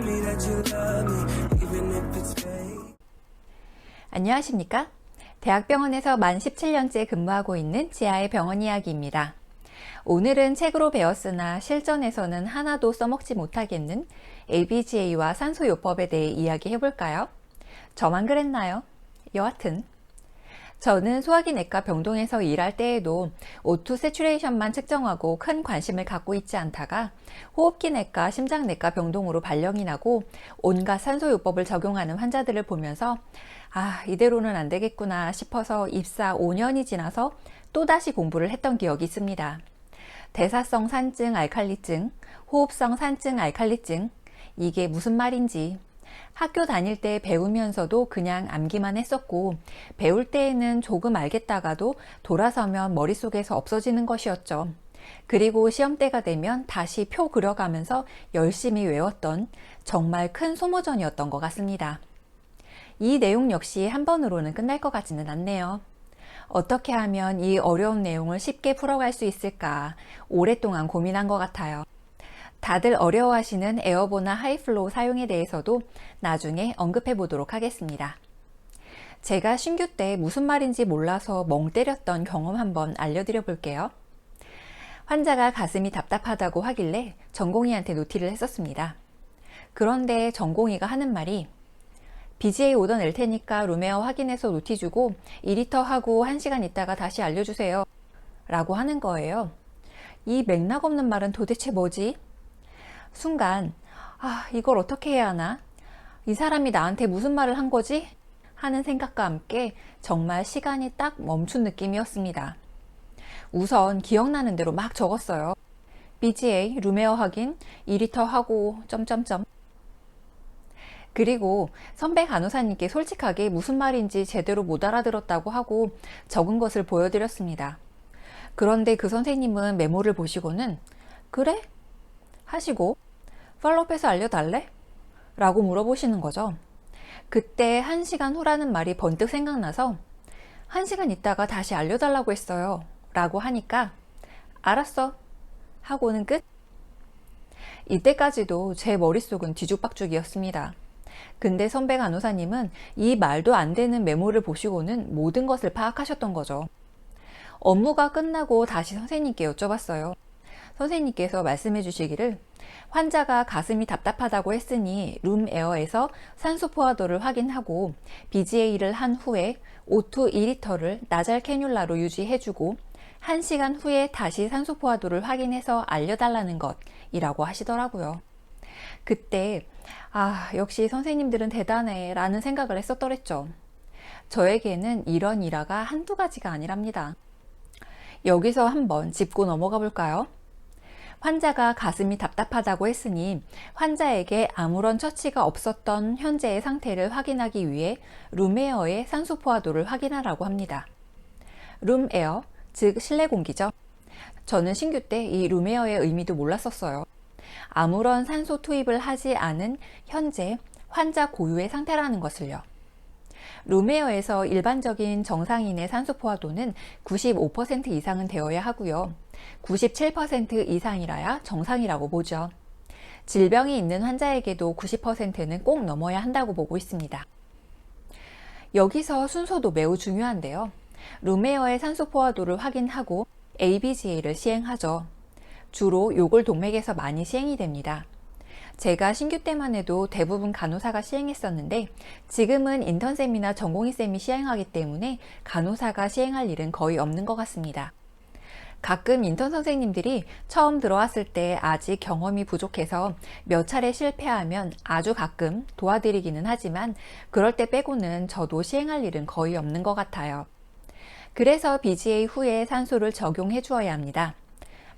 me that you love me, even if it's fake. 안녕하십니까? 대학병원에서 만 17년째 근무하고 있는 지아의 병원 이야기입니다. 오늘은 책으로 배웠으나 실전에서는 하나도 써먹지 못하겠는 ABGA와 산소요법에 대해 이야기해볼까요? 저만 그랬나요? 여하튼 저는 소화기내과 병동에서 일할 때에도 O2 세츄레이션만 측정하고 큰 관심을 갖고 있지 않다가 호흡기내과, 심장내과 병동으로 발령이 나고 온갖 산소요법을 적용하는 환자들을 보면서 이대로는 안 되겠구나 싶어서 입사 5년이 지나서 또다시 공부를 했던 기억이 있습니다. 대사성 산증 알칼리증, 호흡성 산증 알칼리증, 이게 무슨 말인지 학교 다닐 때 배우면서도 그냥 암기만 했었고 배울 때에는 조금 알겠다가도 돌아서면 머릿속에서 없어지는 것이었죠. 그리고 시험 때가 되면 다시 표 그려가면서 열심히 외웠던 정말 큰 소모전이었던 것 같습니다. 이 내용 역시 한 번으로는 끝날 것 같지는 않네요. 어떻게 하면 이 어려운 내용을 쉽게 풀어갈 수 있을까 오랫동안 고민한 것 같아요. 다들 어려워하시는 에어보나 하이플로우 사용에 대해서도 나중에 언급해 보도록 하겠습니다. 제가 신규 때 무슨 말인지 몰라서 멍 때렸던 경험 한번 알려드려 볼게요. 환자가 가슴이 답답하다고 하길래 전공의한테 노티를 했었습니다. 그런데 전공의가 하는 말이 BGA 오더 낼 테니까 룸에어 확인해서 노티 주고 2리터 하고 1시간 있다가 다시 알려주세요 라고 하는 거예요. 이 맥락 없는 말은 도대체 뭐지? 순간 이걸 어떻게 해야 하나? 이 사람이 나한테 무슨 말을 한 거지? 하는 생각과 함께 정말 시간이 딱 멈춘 느낌이었습니다. 우선 기억나는 대로 막 적었어요. BGA 룸에어 확인 2리터 하고 점점점. 그리고 선배 간호사님께 솔직하게 무슨 말인지 제대로 못 알아들었다고 하고 적은 것을 보여드렸습니다. 그런데 그 선생님은 메모를 보시고는 그래? 하시고 팔로우업해서 알려달래? 라고 물어보시는 거죠. 그때 1시간 후라는 말이 번뜩 생각나서 1시간 있다가 다시 알려달라고 했어요 라고 하니까 알았어 하고는 끝. 이때까지도 제 머릿속은 뒤죽박죽이었습니다. 근데 선배 간호사님은 이 말도 안 되는 메모를 보시고는 모든 것을 파악하셨던 거죠. 업무가 끝나고 다시 선생님께 여쭤봤어요. 선생님께서 말씀해 주시기를 환자가 가슴이 답답하다고 했으니 룸에어에서 산소 포화도를 확인하고 BGA를 한 후에 O2 2리터를 나잘 캐뉼라로 유지해주고 1시간 후에 다시 산소 포화도를 확인해서 알려달라는 것이라고 하시더라고요. 그때 역시 선생님들은 대단해 라는 생각을 했었더랬죠. 저에게는 이런 일화가 한두 가지가 아니랍니다. 여기서 한번 짚고 넘어가 볼까요? 환자가 가슴이 답답하다고 했으니 환자에게 아무런 처치가 없었던 현재의 상태를 확인하기 위해 룸에어의 산소 포화도를 확인하라고 합니다. 룸에어, 즉 실내 공기죠. 저는 신규 때 이 룸에어의 의미도 몰랐었어요. 아무런 산소 투입을 하지 않은 현재 환자 고유의 상태라는 것을요. 룸에어에서 일반적인 정상인의 산소 포화도는 95% 이상은 되어야 하고요. 97% 이상이라야 정상이라고 보죠. 질병이 있는 환자에게도 90%는 꼭 넘어야 한다고 보고 있습니다. 여기서 순서도 매우 중요한데요. 룸에어의 산소 포화도를 확인하고 ABGA를 시행하죠. 주로 요골 동맥에서 많이 시행이 됩니다. 제가 신규 때만 해도 대부분 간호사가 시행했었는데 지금은 인턴쌤이나 전공의쌤이 시행하기 때문에 간호사가 시행할 일은 거의 없는 것 같습니다. 가끔 인턴 선생님들이 처음 들어왔을 때 아직 경험이 부족해서 몇 차례 실패하면 아주 가끔 도와드리기는 하지만 그럴 때 빼고는 저도 시행할 일은 거의 없는 것 같아요. 그래서 BGA 후에 산소를 적용해 주어야 합니다.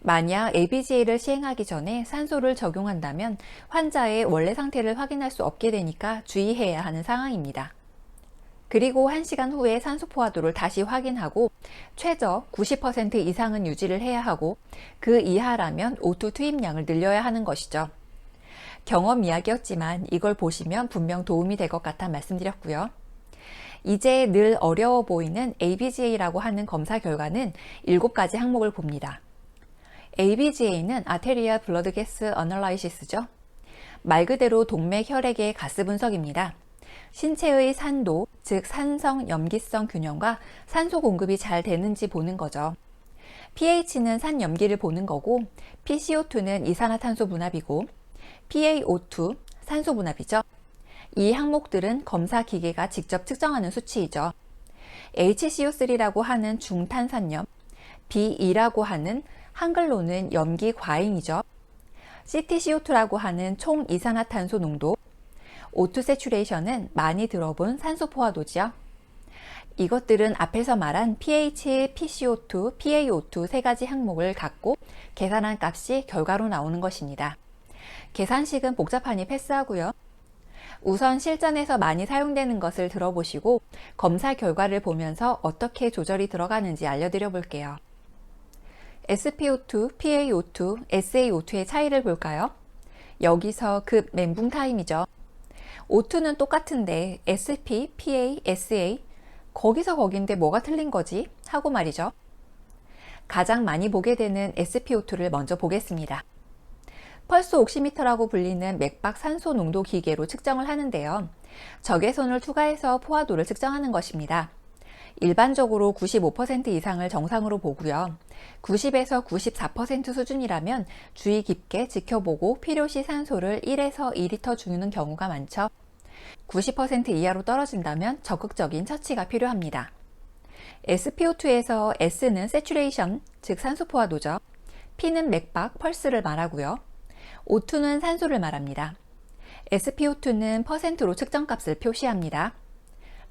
만약 ABGA를 시행하기 전에 산소를 적용한다면 환자의 원래 상태를 확인할 수 없게 되니까 주의해야 하는 상황입니다. 그리고 1시간 후에 산소 포화도를 다시 확인하고 최저 90% 이상은 유지를 해야 하고 그 이하라면 O2 투입량을 늘려야 하는 것이죠. 경험 이야기였지만 이걸 보시면 분명 도움이 될 것 같아 말씀드렸고요. 이제 늘 어려워 보이는 ABGA라고 하는 검사 결과는 7가지 항목을 봅니다. ABGA는 Arterial Blood Gas Analysis죠. 말 그대로 동맥 혈액의 가스 분석입니다. 신체의 산도, 즉 산성 염기성 균형과 산소 공급이 잘 되는지 보는 거죠. pH는 산 염기를 보는 거고, pCO2는 이산화탄소 분압이고, PaO2 산소 분압이죠. 이 항목들은 검사 기계가 직접 측정하는 수치이죠. HCO3라고 하는 중탄산염, B2라고 하는 한글로는 염기 과잉이죠. CtCO2라고 하는 총 이산화탄소 농도, O2 세츄레이션은 많이 들어본 산소 포화도지요. 이것들은 앞에서 말한 pH, pCO2, PaO2 세 가지 항목을 갖고 계산한 값이 결과로 나오는 것입니다. 계산식은 복잡하니 패스하고요. 우선 실전에서 많이 사용되는 것을 들어보시고 검사 결과를 보면서 어떻게 조절이 들어가는지 알려드려 볼게요. SpO2, PaO2, SaO2의 차이를 볼까요? 여기서 급 멘붕 타임이죠. O2는 똑같은데 SP, PA, SA 거기서 거긴데 뭐가 틀린 거지? 하고 말이죠. 가장 많이 보게 되는 SpO2를 먼저 보겠습니다. 펄스 옥시미터라고 불리는 맥박 산소 농도 기계로 측정을 하는데요. 적외선을 투과해서 포화도를 측정하는 것입니다. 일반적으로 95% 이상을 정상으로 보고요. 90에서 94% 수준이라면 주의 깊게 지켜보고 필요시 산소를 1에서 2리터 주는 경우가 많죠. 90% 이하로 떨어진다면 적극적인 처치가 필요합니다. SpO2에서 S는 세츄레이션, 즉 산소 포화도죠. P는 맥박, 펄스를 말하고요. O2는 산소를 말합니다. SpO2는 퍼센트로 측정값을 표시합니다.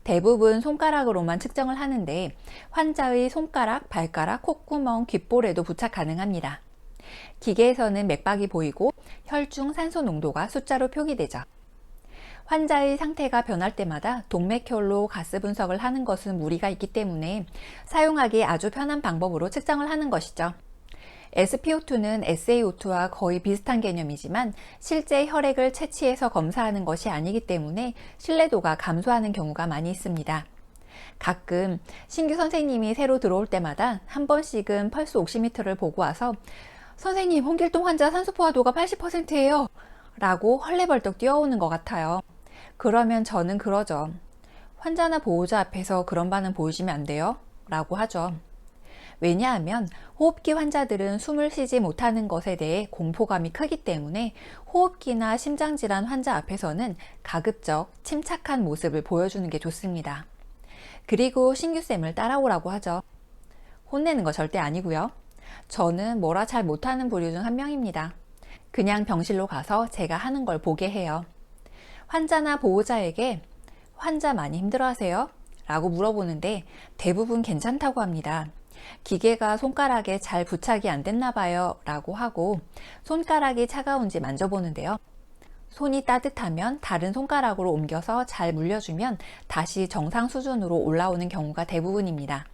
대부분 손가락으로만 측정을 하는데 환자의 손가락, 발가락, 콧구멍, 귓볼에도 부착 가능합니다. 기계에서는 맥박이 보이고 혈중 산소 농도가 숫자로 표기되죠. 환자의 상태가 변할 때마다 동맥혈로 가스 분석을 하는 것은 무리가 있기 때문에 사용하기 아주 편한 방법으로 측정을 하는 것이죠. SpO2는 SaO2와 거의 비슷한 개념이지만 실제 혈액을 채취해서 검사하는 것이 아니기 때문에 신뢰도가 감소하는 경우가 많이 있습니다. 가끔 신규 선생님이 새로 들어올 때마다 한 번씩은 펄스 옥시미터를 보고 와서 선생님, 홍길동 환자 산소 포화도가 80%예요 라고 헐레벌떡 뛰어오는 것 같아요. 그러면 저는 그러죠. 환자나 보호자 앞에서 그런 반응 보이시면 안 돼요 라고 하죠. 왜냐하면 호흡기 환자들은 숨을 쉬지 못하는 것에 대해 공포감이 크기 때문에 호흡기나 심장질환 환자 앞에서는 가급적 침착한 모습을 보여주는 게 좋습니다. 그리고 신규쌤을 따라오라고 하죠. 혼내는 거 절대 아니고요. 저는 뭐라 잘 못하는 부류 중 한 명입니다. 그냥 병실로 가서 제가 하는 걸 보게 해요. 환자나 보호자에게 환자 많이 힘들어하세요? 라고 물어보는데 대부분 괜찮다고 합니다. 기계가 손가락에 잘 부착이 안 됐나 봐요 라고 하고 손가락이 차가운지 만져보는데요. 손이 따뜻하면 다른 손가락으로 옮겨서 잘 물려주면 다시 정상 수준으로 올라오는 경우가 대부분입니다.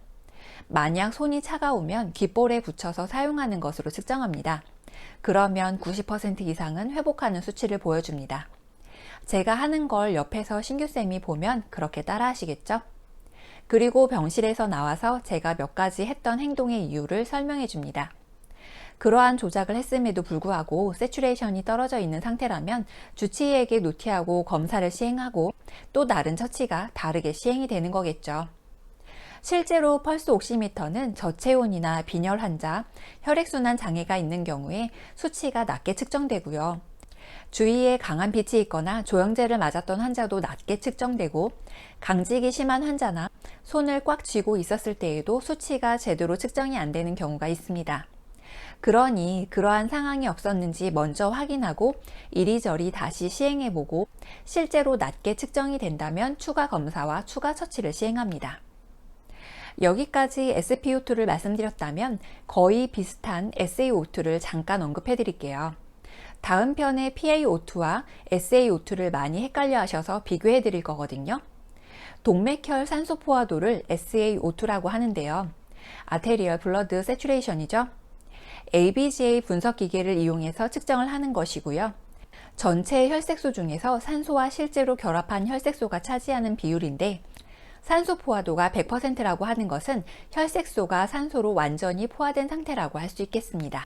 만약 손이 차가우면 귓볼에 붙여서 사용하는 것으로 측정합니다. 그러면 90% 이상은 회복하는 수치를 보여줍니다. 제가 하는 걸 옆에서 신규쌤이 보면 그렇게 따라 하시겠죠? 그리고 병실에서 나와서 제가 몇 가지 했던 행동의 이유를 설명해 줍니다. 그러한 조작을 했음에도 불구하고 세츄레이션이 떨어져 있는 상태라면 주치의에게 노티하고 검사를 시행하고 또 다른 처치가 다르게 시행이 되는 거겠죠. 실제로 펄스 옥시미터는 저체온이나 빈혈 환자, 혈액순환 장애가 있는 경우에 수치가 낮게 측정되고요. 주위에 강한 빛이 있거나 조영제를 맞았던 환자도 낮게 측정되고 강직이 심한 환자나 손을 꽉 쥐고 있었을 때에도 수치가 제대로 측정이 안 되는 경우가 있습니다. 그러니 그러한 상황이 없었는지 먼저 확인하고 이리저리 다시 시행해보고 실제로 낮게 측정이 된다면 추가 검사와 추가 처치를 시행합니다. 여기까지 SpO2를 말씀드렸다면 거의 비슷한 SaO2를 잠깐 언급해 드릴게요. 다음 편에 PaO2와 SaO2를 많이 헷갈려 하셔서 비교해 드릴 거거든요. 동맥혈 산소 포화도를 SaO2라고 하는데요. Arterial Blood Saturation이죠. ABGA 분석 기계를 이용해서 측정을 하는 것이고요. 전체 혈색소 중에서 산소와 실제로 결합한 혈색소가 차지하는 비율인데 산소 포화도가 100%라고 하는 것은 혈색소가 산소로 완전히 포화된 상태라고 할 수 있겠습니다.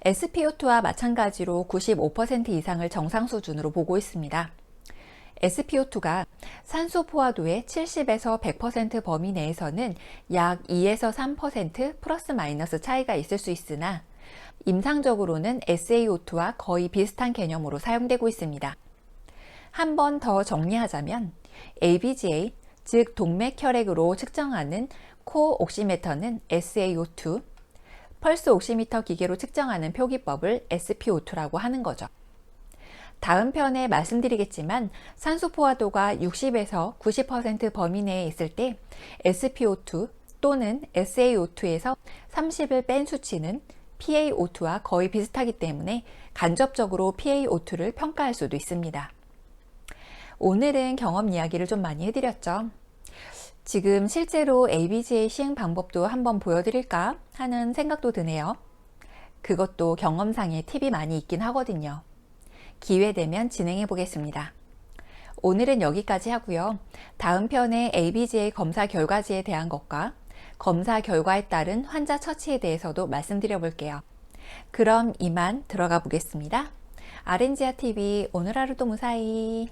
SpO2와 마찬가지로 95% 이상을 정상 수준으로 보고 있습니다. SpO2가 산소 포화도의 70에서 100% 범위 내에서는 약 2에서 3% 플러스 마이너스 차이가 있을 수 있으나 임상적으로는 SaO2와 거의 비슷한 개념으로 사용되고 있습니다. 한 번 더 정리하자면 ABGA, 즉 동맥혈액으로 측정하는 코어 옥시메터는 SaO2, 펄스 옥시미터 기계로 측정하는 표기법을 SpO2라고 하는 거죠. 다음 편에 말씀드리겠지만 산소 포화도가 60에서 90% 범위 내에 있을 때 SpO2 또는 SaO2에서 30을 뺀 수치는 PaO2와 거의 비슷하기 때문에 간접적으로 PaO2를 평가할 수도 있습니다. 오늘은 경험 이야기를 좀 많이 해드렸죠. 지금 실제로 ABGA 시행 방법도 한번 보여드릴까 하는 생각도 드네요. 그것도 경험상의 팁이 많이 있긴 하거든요. 기회 되면 진행해 보겠습니다. 오늘은 여기까지 하고요. 다음 편에 ABGA 검사 결과지에 대한 것과 검사 결과에 따른 환자 처치에 대해서도 말씀드려 볼게요. 그럼 이만 들어가 보겠습니다. 아렌지아 TV 오늘 하루도 무사히.